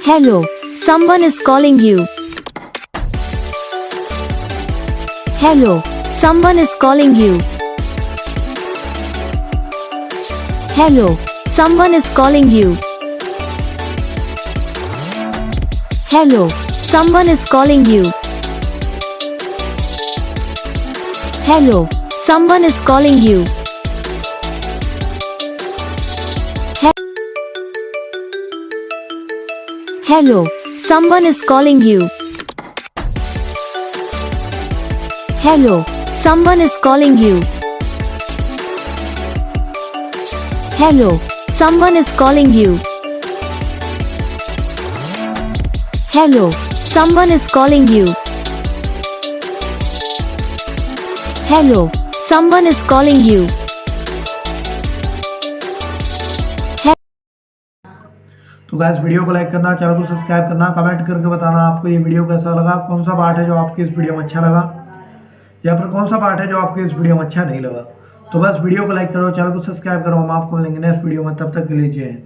Hello, someone is calling you. Hello, someone is calling you. Hello, someone is calling you. Hello, someone is calling you. Hello, someone is calling you. Hello, someone is calling you. Hello, someone is calling you. Hello, someone is calling you. Hello, someone is calling you. Hello, someone is calling you. तो guys video को like करना, channel को subscribe करना, comment करके बताना आपको ये video कैसा लगा, कौन सा पार्ट है जो आपको इस वीडियो में अच्छा लगा या फिर कौन सा पार्ट है जो आपको इस वीडियो में अच्छा नहीं लगा। तो बस वीडियो को लाइक करो, चैनल को सब्सक्राइब करो। हम आपको मिलेंगे नेक्स्ट वीडियो में, तब तक के लिए जय हिंद।